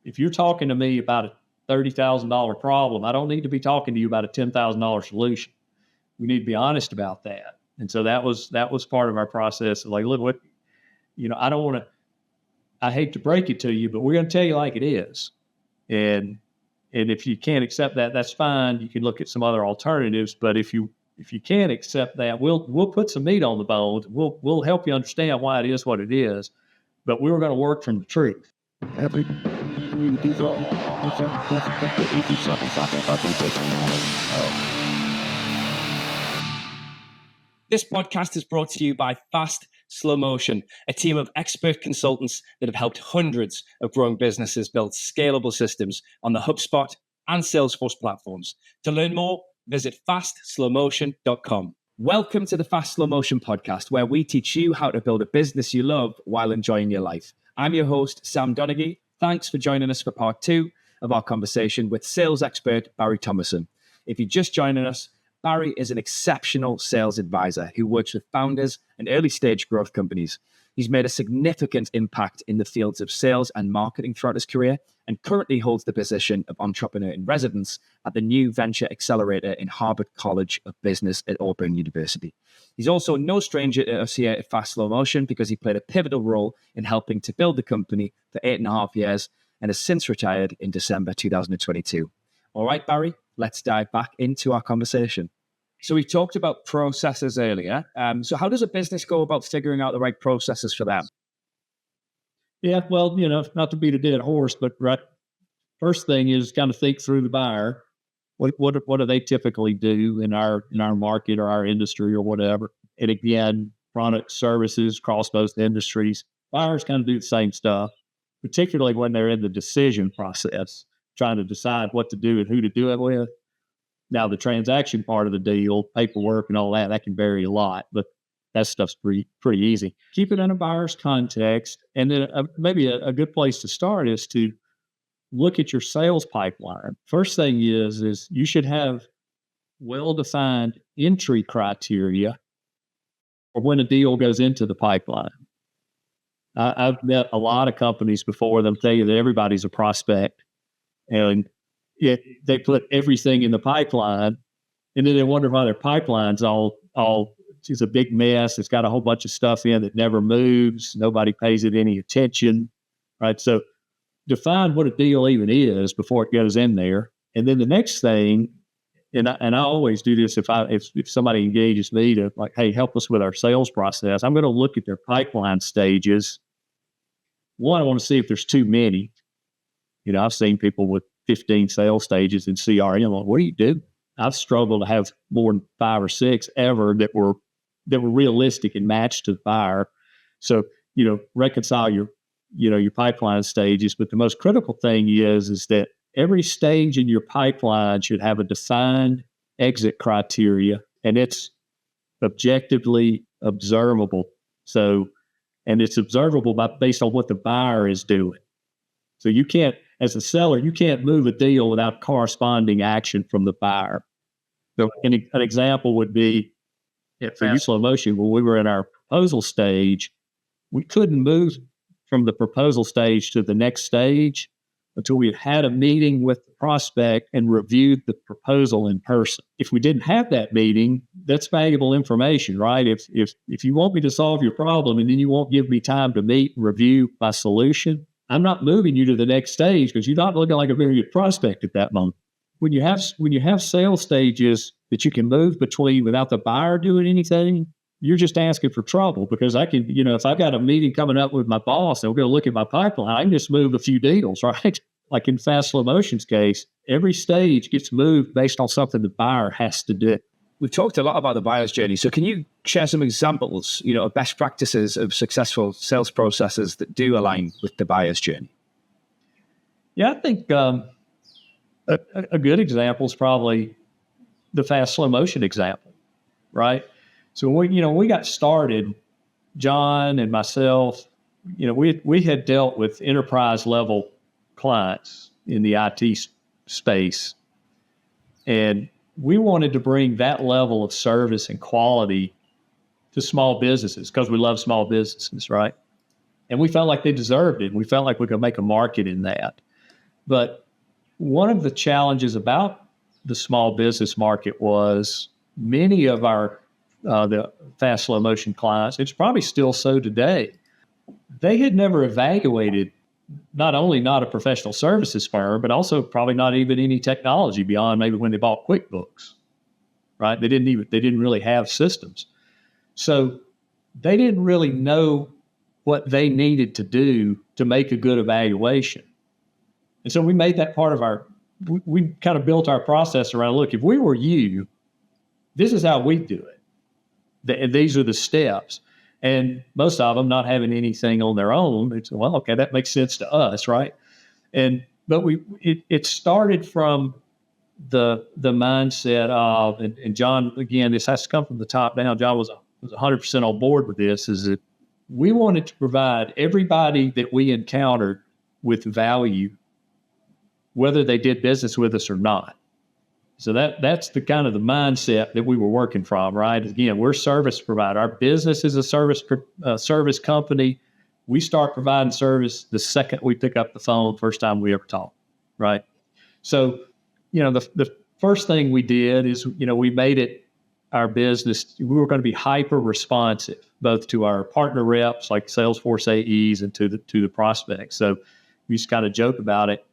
If you're talking to me about a $30,000 problem, I don't need to be talking to you about a $10,000 solution. We need to be honest about that. And so that was part of our process of like, look, what, I hate to break it to you, but we're going to tell you like it is. And if you can't accept that, that's fine. You can look at some other alternatives. But if you can't accept that, we'll put some meat on the bone. We'll help you understand why it is what it is. But we were going to work from the truth. This podcast is brought to you by Fast Slow Motion, a team of expert consultants that have helped hundreds of growing businesses build scalable systems on the HubSpot and Salesforce platforms. To learn more, visit fastslowmotion.com. Welcome to the Fast Slow Motion podcast, where we teach you how to build a business you love while enjoying your life. I'm your host, Sam Donaghy. Thanks for joining us for part 2 of our conversation with sales expert Barry Thomason. If you're just joining us, Barry is an exceptional sales advisor who works with founders and early stage growth companies. He's made a significant impact in the fields of sales and marketing throughout his career and currently holds the position of entrepreneur in residence at the new venture accelerator in Harvard College of Business at Auburn University. He's also no stranger to us here at Fast Slow Motion because he played a pivotal role in helping to build the company for 8.5 years and has since retired in December 2022. All right, Barry, let's dive back into our conversation. So we talked about processes earlier. So how does a business go about figuring out the right processes for them? Yeah, well, not to beat a dead horse, but right, first thing is kind of think through the buyer. What do they typically do in our market or our industry or whatever? And again, product services across most industries, buyers kind of do the same stuff, particularly when they're in the decision process, trying to decide what to do and who to do it with. Now, the transaction part of the deal, paperwork and all that can vary a lot, but that stuff's pretty easy. Keep it in a buyer's context. And then maybe a good place to start is to look at your sales pipeline. First thing is you should have well-defined entry criteria for when a deal goes into the pipeline. I've met a lot of companies before. They'll tell you that everybody's a prospect, and yet they put everything in the pipeline, and then they wonder why their pipeline's all it's a big mess. It's got a whole bunch of stuff in that never moves. Nobody pays it any attention, right? So define what a deal even is before it goes in there. And then the next thing, and I always do this if somebody engages me to like, hey, help us with our sales process, I'm going to look at their pipeline stages. One, I want to see if there's too many. I've seen people with 15 sales stages in CRM. Like, what do you do? I've struggled to have more than 5 or 6 ever that were realistic and matched to the buyer. So, reconcile your pipeline stages. But the most critical thing is that every stage in your pipeline should have a defined exit criteria, and it's objectively observable. So, and it's observable based on what the buyer is doing. So you can't, as a seller, you can't move a deal without corresponding action from the buyer. So an example would be at Fast Slow Motion, when we were in our proposal stage, we couldn't move from the proposal stage to the next stage until we had a meeting with the prospect and reviewed the proposal in person. If we didn't have that meeting, that's valuable information, right? If you want me to solve your problem and then you won't give me time to meet and review my solution, I'm not moving you to the next stage because you're not looking like a very good prospect at that moment. When you have sales stages that you can move between without the buyer doing anything, you're just asking for trouble, because I can, if I've got a meeting coming up with my boss and we're going to look at my pipeline, I can just move a few deals, right? Like in Fast Slow Motion's case, every stage gets moved based on something the buyer has to do. We've talked a lot about the buyer's journey. So can you share some examples, of best practices of successful sales processes that do align with the buyer's journey? Yeah, I think a good example is probably the Fast Slow Motion example, right? So when we got started, John and myself, we had dealt with enterprise level clients in the IT space, and we wanted to bring that level of service and quality to small businesses because we love small businesses, right? And we felt like they deserved it. We felt like we could make a market in that. But one of the challenges about the small business market was many of our the fast slow motion clients, it's probably still so today, they had never evaluated not only not a professional services firm, but also probably not even any technology beyond maybe when they bought QuickBooks, right? They didn't really have systems. So they didn't really know what they needed to do to make a good evaluation. And so we made that part of we kind of built our process around, look, if we were you, this is how we do it. And these are the steps. And most of them not having anything on their own, it's, well, okay, that makes sense to us, right? But it started from the mindset of, and John, again, this has to come from the top down. John was 100% on board with this, is that we wanted to provide everybody that we encountered with value, whether they did business with us or not. So that's the kind of the mindset that we were working from, right? Again, we're service provider. Our business is a service company. We start providing service the second we pick up the phone, first time we ever talk, right? So, the first thing we did is, we made it our business. We were going to be hyper responsive, both to our partner reps like Salesforce AEs and to the prospects. So we just kind of joke about it.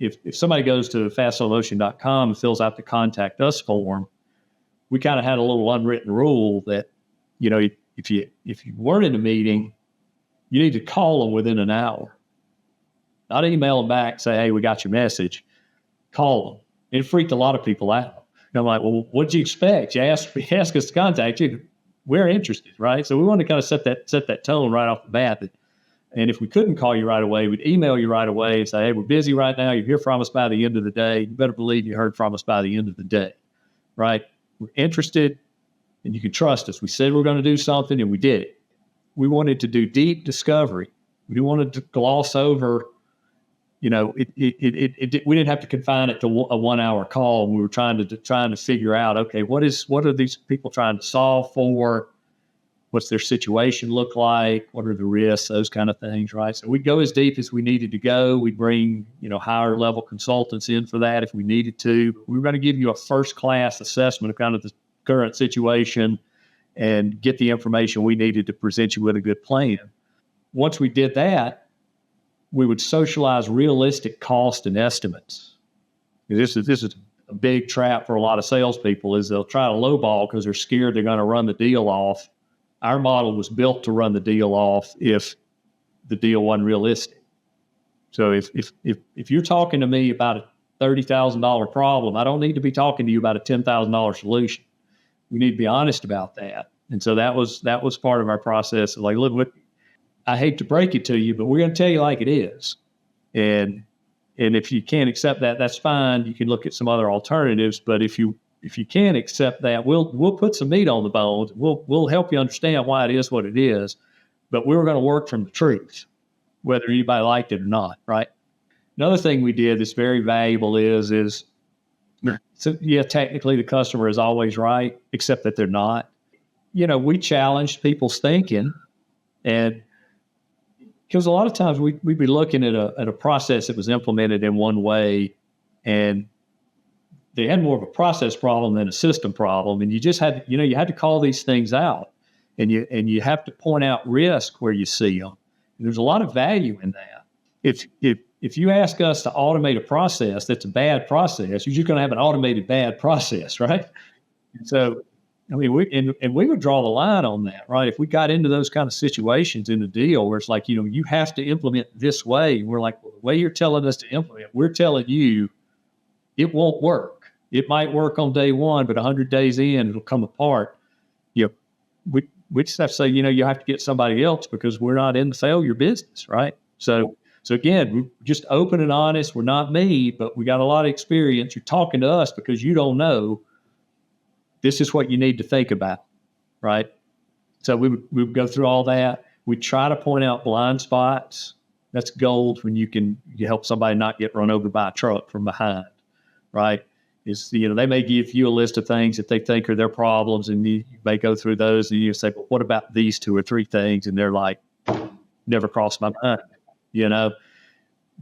If somebody goes to fastslowmotion.com and fills out the contact us form, we kind of had a little unwritten rule that, if you weren't in a meeting, you need to call them within an hour. Not email them back, say, hey, we got your message. Call them. It freaked a lot of people out. And I'm like, well, what did you expect? You ask us to contact you. We're interested, right? So we wanted to kind of set that tone right off the bat. And if we couldn't call you right away, we'd email you right away and say, hey, we're busy right now. You hear from us by the end of the day. You better believe you heard from us by the end of the day, right? We're interested and you can trust us. We said we're going to do something and we did it. We wanted to do deep discovery. We wanted to gloss over, we didn't have to confine it to a 1 hour call. We were trying to figure out, okay, what are these people trying to solve for? What's their situation look like? What are the risks? Those kind of things, right? So we'd go as deep as we needed to go. We'd bring, higher level consultants in for that if we needed to. We were going to give you a first class assessment of kind of the current situation and get the information we needed to present you with a good plan. Once we did that, we would socialize realistic cost and estimates. This is a big trap for a lot of salespeople, is they'll try to lowball because they're scared they're going to run the deal off. Our model was built to run the deal off if the deal wasn't realistic. So if you're talking to me about a $30,000 problem, I don't need to be talking to you about a $10,000 solution. We need to be honest about that. And so that was part of our process. Like, look, I hate to break it to you, but we're going to tell you like it is. And if you can't accept that, that's fine. You can look at some other alternatives. But if you can't accept that, we'll put some meat on the bones. We'll help you understand why it is what it is. But we're going to work from the truth, whether anybody liked it or not, right? Another thing we did that's very valuable is so yeah, technically the customer is always right, except that they're not. We challenged people's thinking, and because a lot of times we'd be looking at a process that was implemented in one way, and they had more of a process problem than a system problem. And you just had, you had to call these things out, and you have to point out risk where you see them. And there's a lot of value in that. If you ask us to automate a process that's a bad process, you're just going to have an automated bad process, right? And so, we would draw the line on that, right? If we got into those kind of situations in the deal where it's like, you have to implement this way, and we're like, well, the way you're telling us to implement, we're telling you it won't work. It might work on day one, but 100 days in, it'll come apart. We just have to say, you have to get somebody else because we're not in the failure business, right? So again, we're just open and honest. We're not me, but we got a lot of experience. You're talking to us because you don't know. This is what you need to think about, right? So we would go through all that. We try to point out blind spots. That's gold when you help somebody not get run over by a truck from behind, right? They may give you a list of things that they think are their problems, and you may go through those, and you say, "But what about these 2 or 3 things?" And they're like, "Never crossed my mind."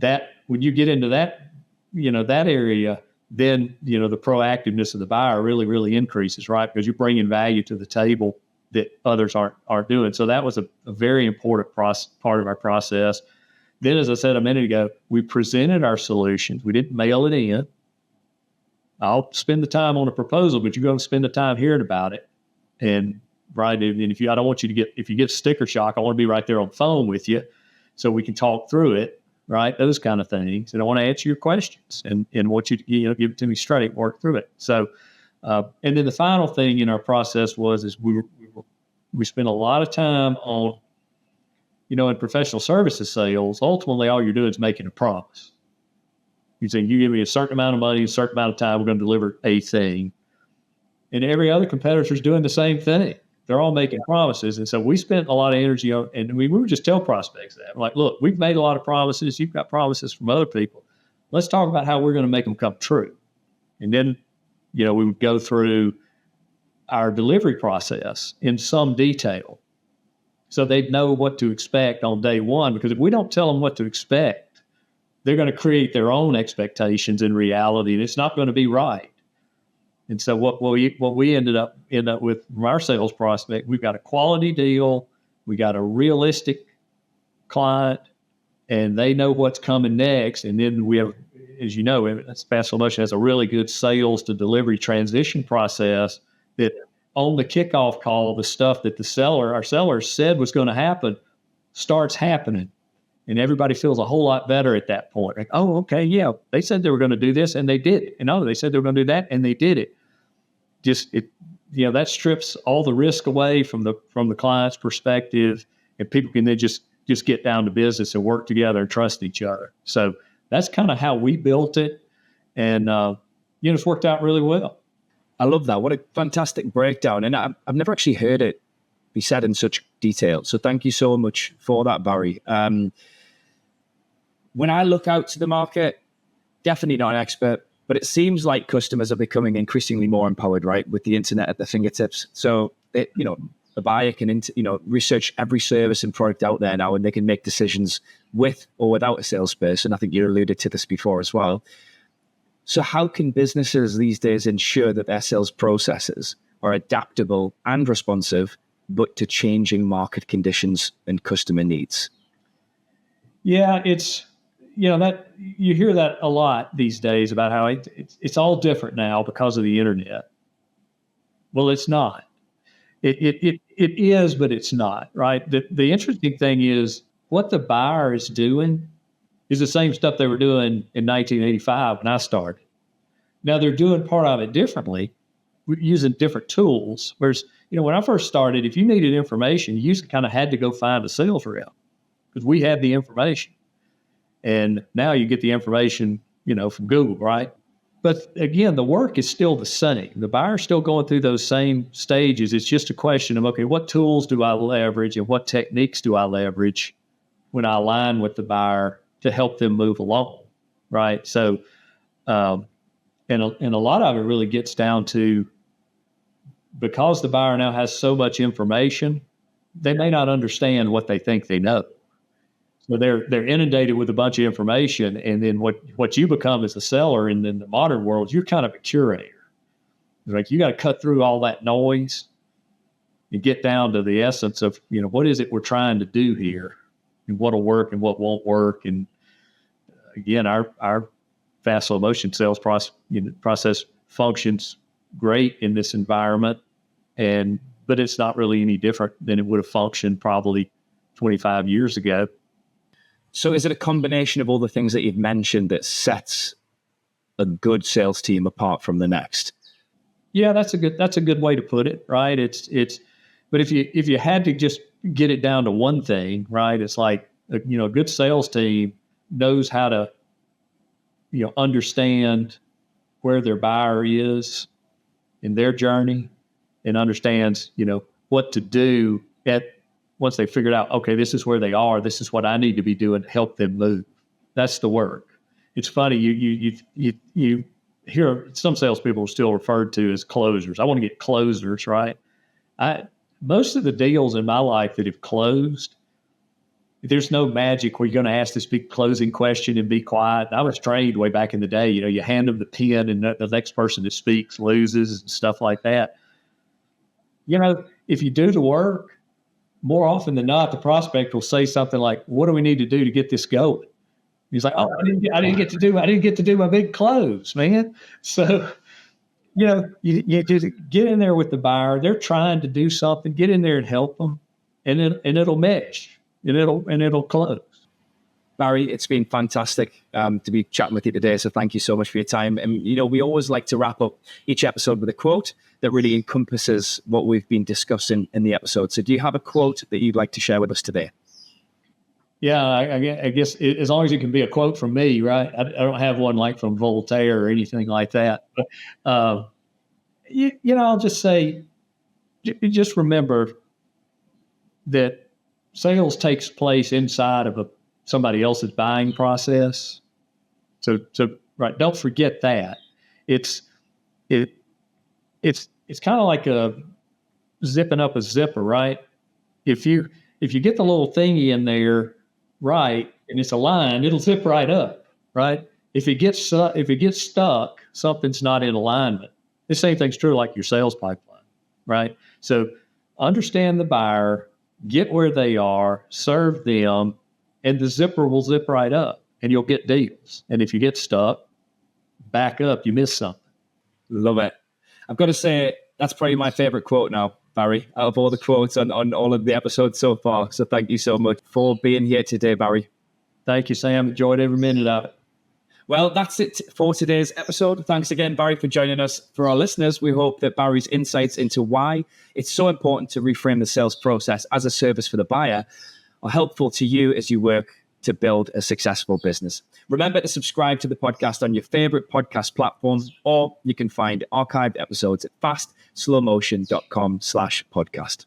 That when you get into that that area, then, the proactiveness of the buyer really, really increases, right? Because you're bringing value to the table that others aren't doing. So that was a very important part of our process. Then, as I said a minute ago, we presented our solutions. We didn't mail it in. I'll spend the time on a proposal, but you're going to spend the time hearing about it. And right, and I don't want you to if you get sticker shock, I want to be right there on the phone with you so we can talk through it, right? Those kind of things. And I want to answer your questions and want you to, give it to me straight, work through it. So, and then the final thing in our process is we spent a lot of time on, in professional services sales, ultimately all you're doing is making a promise. You say, you give me a certain amount of money, a certain amount of time, we're going to deliver a thing. And every other competitor is doing the same thing. They're all making promises. And so we spent a lot of energy on, and we would just tell prospects that. We're like, look, we've made a lot of promises. You've got promises from other people. Let's talk about how we're going to make them come true. And then, we would go through our delivery process in some detail so they'd know what to expect on day one. Because if we don't tell them what to expect, they're going to create their own expectations in reality, and it's not going to be right. And so what we ended up with from our sales prospect, we've got a quality deal, we got a realistic client, and they know what's coming next. And then we have, as you know, Fast Slow Motion has a really good sales to delivery transition process that on the kickoff call, the stuff that our seller said was going to happen starts happening. And everybody feels a whole lot better at that point. Like, oh, okay, yeah, they said they were going to do this, and they did it. And they said they were going to do that, and they did it. That strips all the risk away from the client's perspective, and people can then just get down to business and work together and trust each other. So that's kind of how we built it, and it's worked out really well. I love that. What a fantastic breakdown, and I've never actually heard it be said in such detail. So thank you so much for that, Barry. When I look out to the market, definitely not an expert, but it seems like customers are becoming increasingly more empowered, right, with the internet at their fingertips. So, the buyer can, research every service and product out there now, and they can make decisions with or without a salesperson. I think you alluded to this before as well. So how can businesses these days ensure that their sales processes are adaptable and responsive, but to changing market conditions and customer needs? Yeah, it's, that you hear that a lot these days about how it's all different now because of the internet. Well, it's not. It is, but it's not, right? The interesting thing is what the buyer is doing is the same stuff they were doing in 1985 when I started. Now they're doing part of it differently, using different tools. Whereas, when I first started, if you needed information, you kind of had to go find a sales rep because we had the information. And now you get the information, from Google, right? But again, the work is still the same. The buyer's still going through those same stages. It's just a question of, okay, what tools do I leverage and what techniques do I leverage when I align with the buyer to help them move along, right? So, and a lot of it really gets down to, because the buyer now has so much information, they may not understand what they think they know. So they're inundated with a bunch of information, and then what you become as a seller, and in the modern world, you're kind of a curator. Like, you got to cut through all that noise and get down to the essence of, what is it we're trying to do here, and what'll work and what won't work. And again, our Fast Slow Motion sales process functions great in this environment, but it's not really any different than it would have functioned probably 25 years ago. So is it a combination of all the things that you've mentioned that sets a good sales team apart from the next? Yeah, that's a good way to put it, right? But if you had to just get it down to one thing, right? It's like, a good sales team knows how to, understand where their buyer is in their journey, and understands, what to do once they figured out, okay, this is where they are, this is what I need to be doing to help them move. That's the work. It's funny, you hear some salespeople are still referred to as closers. I want to get closers, right? Most of the deals in my life that have closed, there's no magic where you're going to ask this big closing question and be quiet. I was trained way back in the day. You hand them the pen and the next person that speaks loses and stuff like that. If you do the work, more often than not, the prospect will say something like, "What do we need to do to get this going?" He's like, "Oh, I didn't get to do my big close, man." So, you just get in there with the buyer. They're trying to do something. Get in there and help them, and it'll mesh, and it'll close. Barry, it's been fantastic to be chatting with you today. So thank you so much for your time. And, we always like to wrap up each episode with a quote that really encompasses what we've been discussing in the episode. So do you have a quote that you'd like to share with us today? Yeah, I guess as long as it can be a quote from me, right? I don't have one like from Voltaire or anything like that. But, I'll just say, just remember that sales takes place inside of somebody else's buying process. So right, don't forget that. It's kind of like zipping up a zipper, right? If you get the little thingy in there right and it's aligned, it'll zip right up, right? If it gets stuck, something's not in alignment. The same thing's true like your sales pipeline, right? So understand the buyer, get where they are, serve them, and the zipper will zip right up and you'll get deals. And if you get stuck, back up, you miss something. Love it. I've got to say, that's probably my favorite quote now, Barry, out of all the quotes on all of the episodes so far. So thank you so much for being here today, Barry. Thank you, Sam. Enjoyed every minute of it. Well, that's it for today's episode. Thanks again, Barry, for joining us. For our listeners, we hope that Barry's insights into why it's so important to reframe the sales process as a service for the buyer are helpful to you as you work to build a successful business. Remember to subscribe to the podcast on your favorite podcast platform, or you can find archived episodes at fastslowmotion.com/podcast.